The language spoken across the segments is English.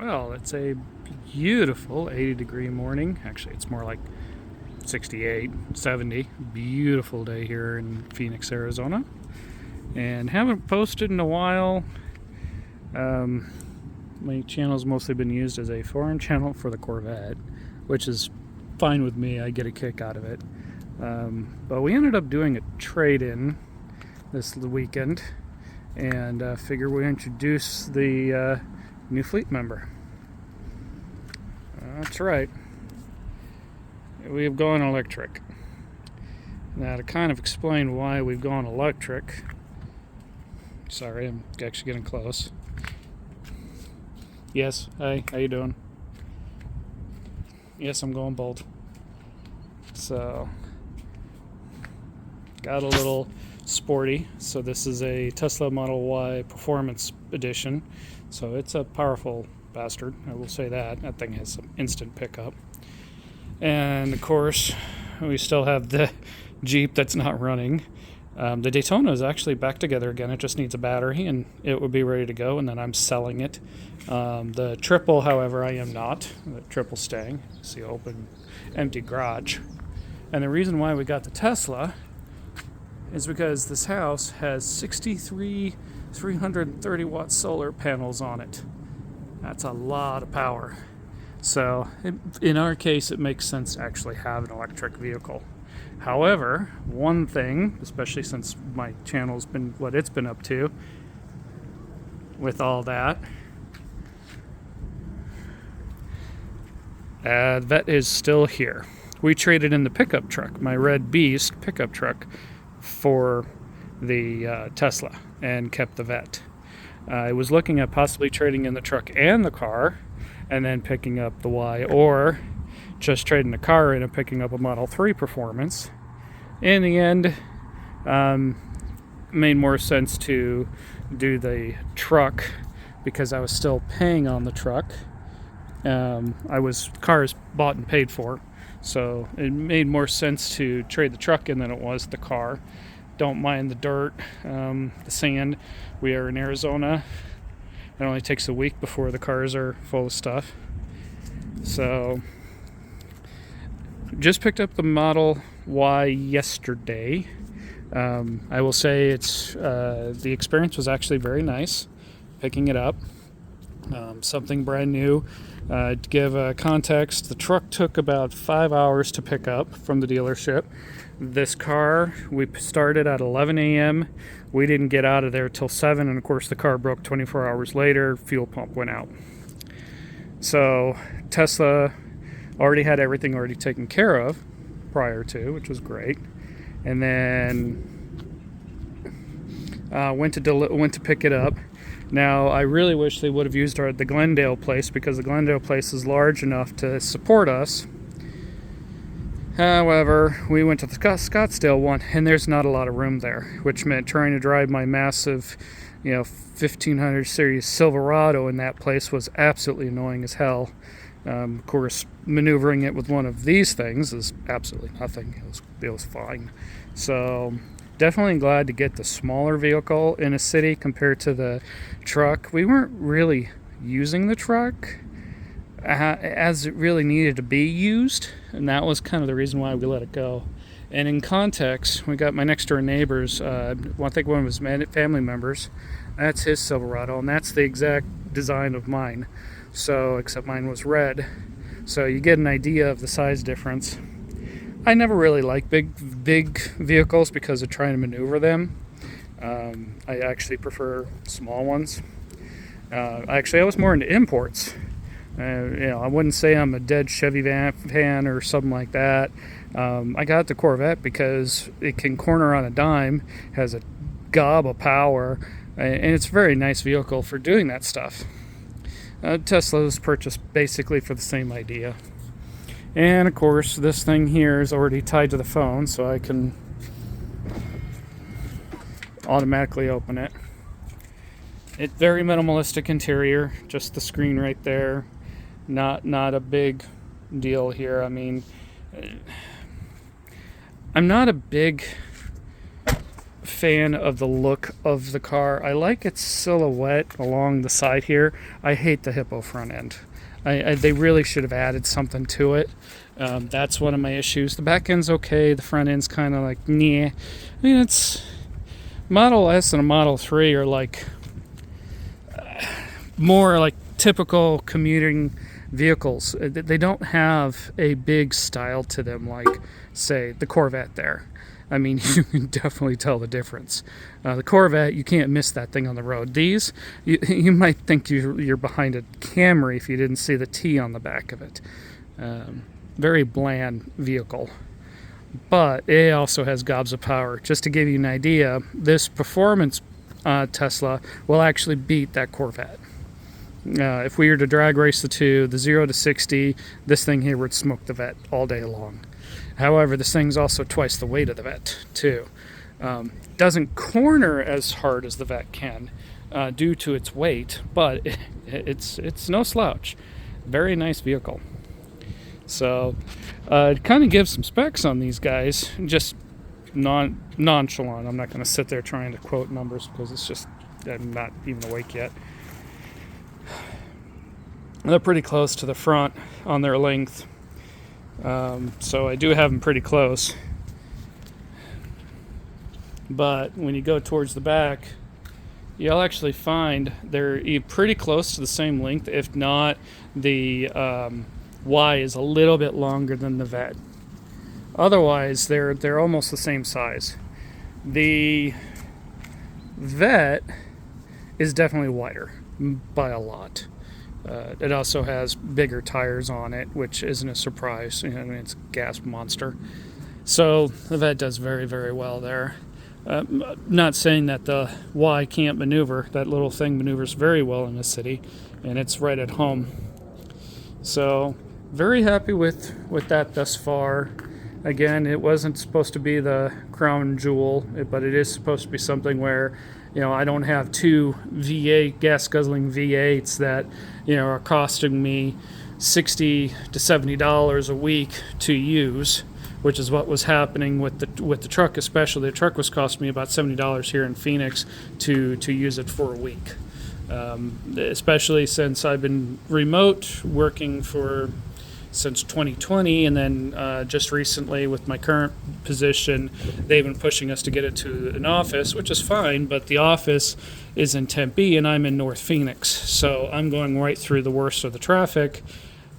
Well, it's a beautiful 80-degree morning. Actually, it's more like 68, 70. Beautiful day here in Phoenix, Arizona. And haven't posted in a while. My channel's mostly been used as a forum channel for the Corvette, which is fine with me. I get a kick out of it. But we ended up doing a trade-in this weekend, and figure we introduce the new fleet member. That's right. We've gone electric. Now, to kind of explain why we've gone electric, sorry, I'm actually getting close. Yes, hi, how you doing? Yes, I'm going bolt. So, got a little sporty. So this is a Tesla Model Y Performance Edition. So it's a powerful bastard, I will say that. That thing has some instant pickup. And of course, we still have the Jeep that's not running. The Daytona is actually back together again. It just needs a battery and it will be ready to go, and then I'm selling it. The Triple, however, I am not. The Triple staying. See, open, empty garage. And the reason why we got the Tesla is because this house has 63 330 watt solar panels on it. That's a lot of power. So in our case, it makes sense to actually have an electric vehicle. However, one thing, especially since my channel's been what it's been up to with all that, that is still here. We traded in the pickup truck, my Red Beast pickup truck, for the Tesla, and kept the Vet. I was looking at possibly trading in the truck and the car, and then picking up the Y, or just trading the car in and picking up a Model 3 Performance. In the end, made more sense to do the truck because I was still paying on the truck. Cars bought and paid for, so it made more sense to trade the truck in than it was the car. Don't mind the dirt, the sand. We are in Arizona. It only takes a week before the cars are full of stuff. So, just picked up the Model Y yesterday. I will say the experience was actually very nice picking it up. Something brand new. To give context, the truck took about 5 hours to pick up from the dealership. This car, we started at 11 a.m. We didn't get out of there till 7, and of course the car broke 24 hours later. Fuel pump went out. So Tesla already had everything already taken care of prior to, which was great. And then went to pick it up. Now, I really wish they would have used the Glendale place, because the Glendale place is large enough to support us. However, we went to the Scottsdale one, and there's not a lot of room there, which meant trying to drive my massive, 1500 series Silverado in that place was absolutely annoying as hell. Of course, maneuvering it with one of these things is absolutely nothing. It was fine. So, definitely glad to get the smaller vehicle in a city compared to the truck. We weren't really using the truck as it really needed to be used, and that was kind of the reason why we let it go. And in context, we got my next door neighbors, I think one of his family members, that's his Silverado, and that's the exact design of mine. So, except mine was red. So you get an idea of the size difference. I never really like big vehicles because of trying to maneuver them. I actually prefer small ones. I was more into imports. I wouldn't say I'm a dead Chevy fan or something like that. I got the Corvette because it can corner on a dime, has a gob of power, and it's a very nice vehicle for doing that stuff. Tesla was purchased basically for the same idea. And of course, this thing here is already tied to the phone, so I can automatically open it. It's very minimalistic interior, just the screen right there. Not a big deal here. I mean, I'm not a big fan of the look of the car. I like its silhouette along the side here. I hate the Hippo front end. They really should have added something to it. That's one of my issues. The back end's okay. The front end's kind of like, nah. I mean, it's Model S and a Model 3 are like more like typical commuting vehicles. They don't have a big style to them like, say, the Corvette there. I mean, you can definitely tell the difference. The Corvette, you can't miss that thing on the road. These, you might think you're behind a Camry if you didn't see the T on the back of it. Very bland vehicle. But it also has gobs of power. Just to give you an idea, this performance Tesla will actually beat that Corvette. If we were to drag race the two, the 0 to 60, this thing here would smoke the Vette all day long. However, this thing's also twice the weight of the Vette, too. Doesn't corner as hard as the Vette can due to its weight, but it's no slouch. Very nice vehicle. So, it kind of gives some specs on these guys, just nonchalant. I'm not going to sit there trying to quote numbers because it's just, I'm not even awake yet. They're pretty close to the front on their length. So I do have them pretty close. But when you go towards the back, you'll actually find they're pretty close to the same length. If not, the Y is a little bit longer than the Vette. Otherwise, they're almost the same size. The Vette is definitely wider by a lot. It also has bigger tires on it, which isn't a surprise. I mean, it's a gas monster. So the Vette does very, very well there. Not saying that the Y can't maneuver. That little thing maneuvers very well in the city, and it's right at home. So very happy with that thus far. Again, it wasn't supposed to be the crown jewel, but it is supposed to be something where, I don't have two gas guzzling V8s that, are costing me $60 to $70 a week to use, which is what was happening with the truck. Especially, the truck was costing me about $70 here in Phoenix to use it for a week. Especially since I've been remote working since 2020, and then just recently with my current position, they've been pushing us to get it to an office, which is fine, but the office is in Tempe and I'm in North Phoenix, so I'm going right through the worst of the traffic,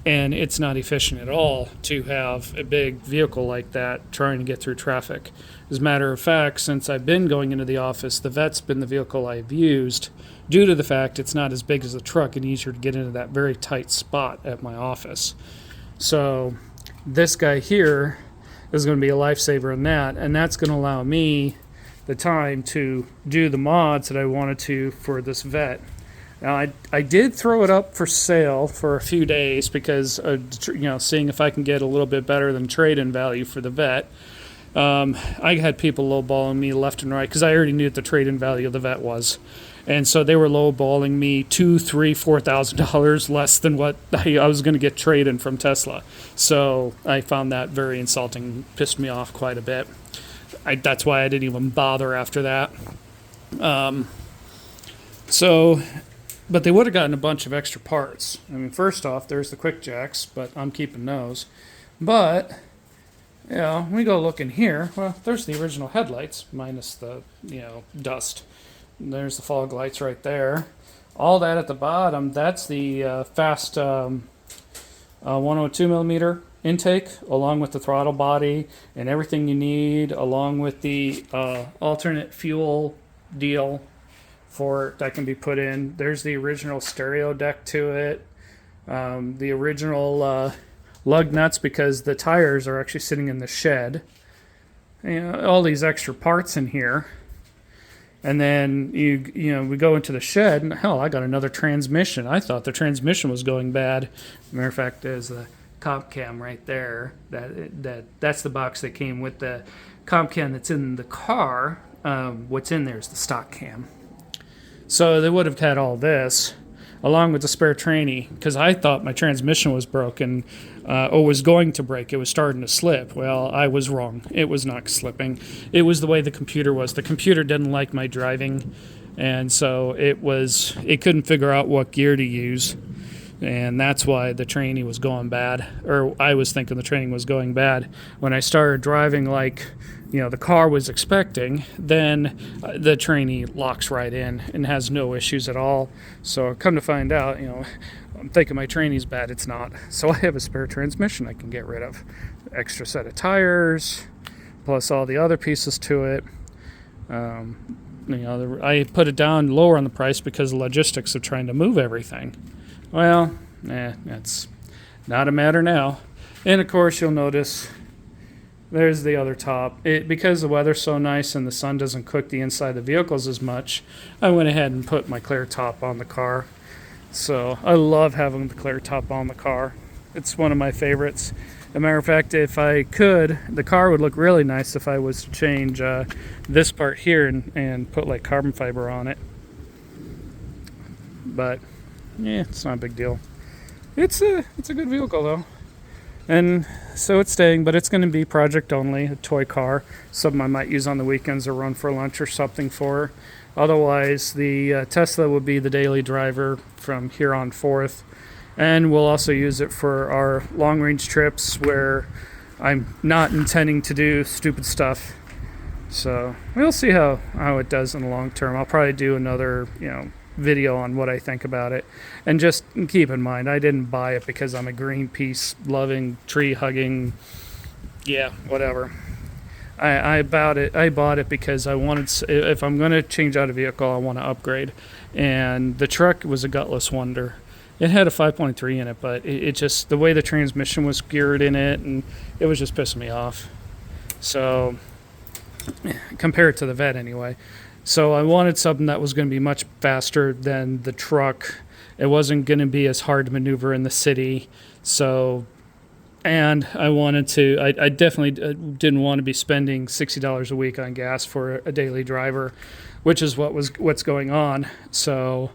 and it's not efficient at all to have a big vehicle like that trying to get through traffic. As a matter of fact, since I've been going into the office, the Vette's been the vehicle I've used due to the fact it's not as big as the truck and easier to get into that very tight spot at my office. So this guy here is going to be a lifesaver in that, and that's going to allow me the time to do the mods that I wanted to for this Vette. Now, I did throw it up for sale for a few days because, seeing if I can get a little bit better than trade-in value for the Vette. I had people lowballing me left and right because I already knew what the trade-in value of the Vette was. And so they were lowballing me $2,000, $3,000, $4,000 less than what I was going to get trade-in from Tesla. So I found that very insulting, pissed me off quite a bit. That's why I didn't even bother after that. But they would have gotten a bunch of extra parts. I mean, first off, there's the quick jacks, but I'm keeping those. But, when we go look in here, well, there's the original headlights, minus the, dust. There's the fog lights right there. All that at the bottom, that's the fast 102 millimeter intake, along with the throttle body and everything you need, along with the alternate fuel deal that can be put in. There's the original stereo deck to it. The original lug nuts, because the tires are actually sitting in the shed. All these extra parts in here. And then we go into the shed, and hell, I got another transmission. I thought the transmission was going bad. Matter of fact, there's the comp cam right there. That's the box that came with the comp cam that's in the car. What's in there is the stock cam. So they would have had all this, along with the spare tranny, because I thought my transmission was broken or was going to break. It was starting to slip. Well, I was wrong. It was not slipping. It was the way the computer was. The computer didn't like my driving, and so it couldn't figure out what gear to use. And that's why the training was going bad, or I was thinking the training was going bad. When I started driving like, the car was expecting, then the trainee locks right in and has no issues at all. So come to find out, I'm thinking my trainee's bad. It's not. So I have a spare transmission I can get rid of. Extra set of tires, plus all the other pieces to it. I put it down lower on the price because of logistics of trying to move everything. Well, that's not a matter now. And of course, you'll notice there's the other top. Because the weather's so nice and the sun doesn't cook the inside of the vehicles as much, I went ahead and put my clear top on the car. So I love having the clear top on the car. It's one of my favorites. As a matter of fact, if I could, the car would look really nice if I was to change this part here and put like carbon fiber on it. But it's not a big deal. It's a good vehicle though. And so it's staying, but it's going to be project only, a toy car, something I might use on the weekends or run for lunch or something for. Otherwise, the Tesla will be the daily driver from here on forth. And we'll also use it for our long-range trips where I'm not intending to do stupid stuff. So we'll see how it does in the long term. I'll probably do another, video on what I think about it. And just keep in mind, I didn't buy it because I'm a Greenpeace loving, tree hugging, whatever. I bought it because I wanted, if I'm going to change out a vehicle, I want to upgrade. And the truck was a gutless wonder. It had a 5.3 in it, but it just, the way the transmission was geared in it, and it was just pissing me off. So, compared to the Vet anyway. So I wanted something that was going to be much faster than the truck. It wasn't going to be as hard to maneuver in the city. So, and I wanted to, I definitely didn't want to be spending $60 a week on gas for a daily driver, which is what's going on. So,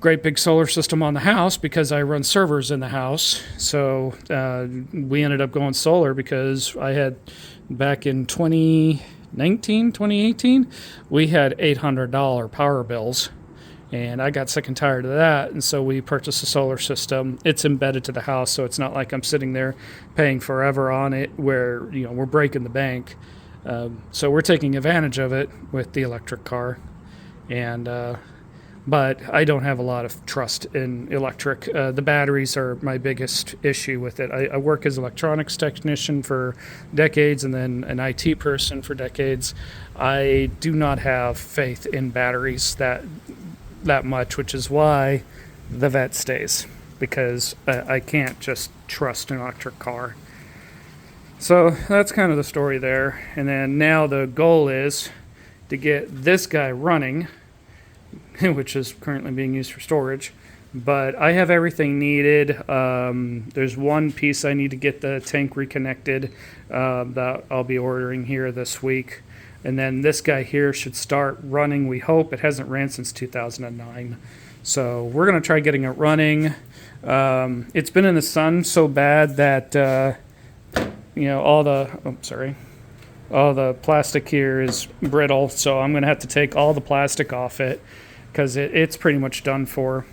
great big solar system on the house because I run servers in the house. So we ended up going solar because I had, back in 2018, we had $800 power bills. And I got sick and tired of that, and so we purchased a solar system. It's embedded to the house, so it's not like I'm sitting there paying forever on it where, we're breaking the bank. So we're taking advantage of it with the electric car. And but I don't have a lot of trust in electric. The batteries are my biggest issue with it. I work as an electronics technician for decades and then an IT person for decades. I do not have faith in batteries that much, which is why the Vet stays, because I can't just trust an electric car. So that's kind of the story there. And then now the goal is to get this guy running, which is currently being used for storage. But I have everything needed. There's one piece I need to get the tank reconnected that I'll be ordering here this week. And then this guy here should start running, we hope. It hasn't ran since 2009. So we're going to try getting it running. It's been in the sun so bad that, all the plastic here is brittle. So I'm going to have to take all the plastic off it because it's pretty much done for.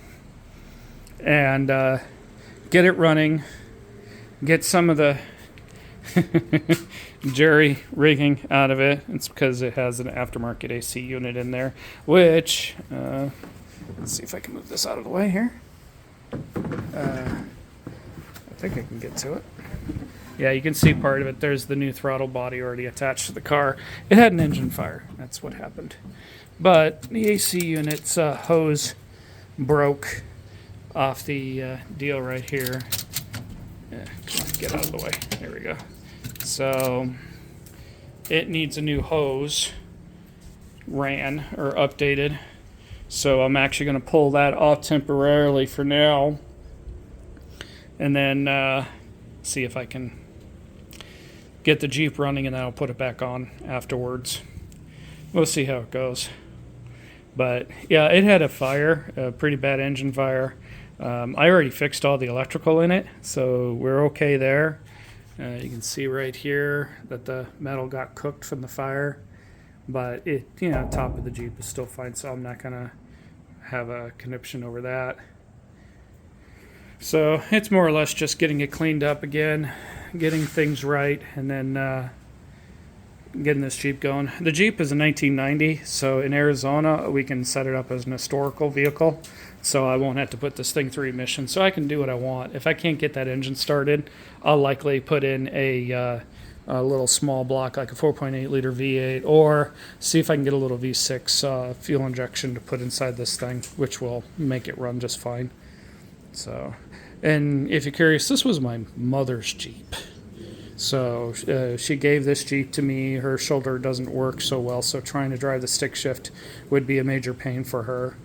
And get it running. Get some of the jury rigging out of it. It's because it has an aftermarket AC unit in there, which let's see if I can move this out of the way here. I think I can get to it. Yeah, you can see part of it. There's the new throttle body already attached to the car. It had an engine fire. That's what happened. But the AC unit's hose broke off the deal right here. Get out of the way. There we go. So it needs a new hose ran or updated. So I'm actually going to pull that off temporarily for now, and then see if I can get the Jeep running, and then I'll put it back on afterwards. We'll see how it goes. But yeah, it had a fire, a pretty bad engine fire. I already fixed all the electrical in it, so we're okay there. You can see right here that the metal got cooked from the fire, but it, top of the Jeep is still fine, so I'm not gonna have a conniption over that. So it's more or less just getting it cleaned up again, getting things right, and then getting this Jeep going. The Jeep is a 1990, so in Arizona we can set it up as an historical vehicle, so I won't have to put this thing through emissions, so I can do what I want. If I can't get that engine started, I'll likely put in a little small block, like a 4.8 liter V8, or see if I can get a little V6 fuel injection to put inside this thing, which will make it run just fine. So, and if you're curious, this was my mother's Jeep. So she gave this Jeep to me. Her shoulder doesn't work so well, so trying to drive the stick shift would be a major pain for her.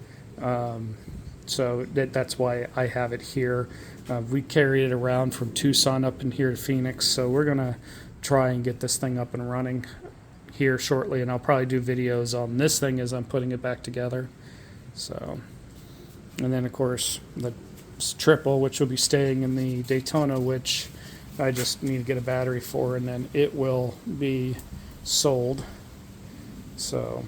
So that's why I have it here. We carried it around from Tucson up in here to Phoenix, so we're going to try and get this thing up and running here shortly, and I'll probably do videos on this thing as I'm putting it back together. So, and then of course the triple, which will be staying in the Daytona, which I just need to get a battery for, and then it will be sold. So,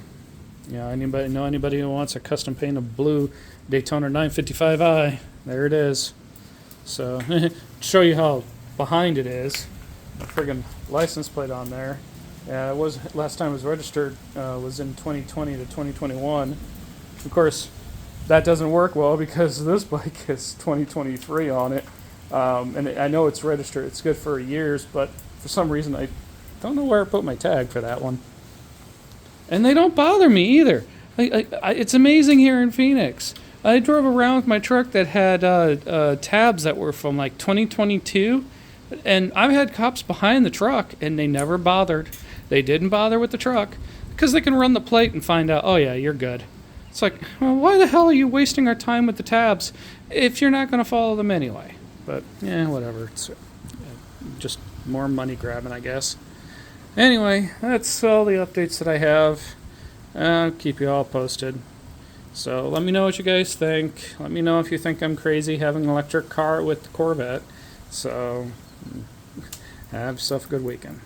yeah, anybody who wants a custom painted blue Daytona 955i, there it is. So, show you how behind it is. A friggin' license plate on there. Yeah, it was last time it was registered was in 2020 to 2021. Of course, that doesn't work well because this bike is 2023 on it. And I know it's registered, it's good for years, but for some reason I don't know where I put my tag for that one. And they don't bother me either. It's amazing here in Phoenix. I drove around with my truck that had tabs that were from like 2022, and I've had cops behind the truck, and they never bothered. They didn't bother with the truck because they can run the plate and find out, oh yeah, you're good. It's like, well, why the hell are you wasting our time with the tabs if you're not going to follow them anyway? But, yeah, whatever. It's just more money grabbing, I guess. Anyway, that's all the updates that I have. I'll keep you all posted. So let me know what you guys think. Let me know if you think I'm crazy having an electric car with the Corvette. So have yourself a good weekend.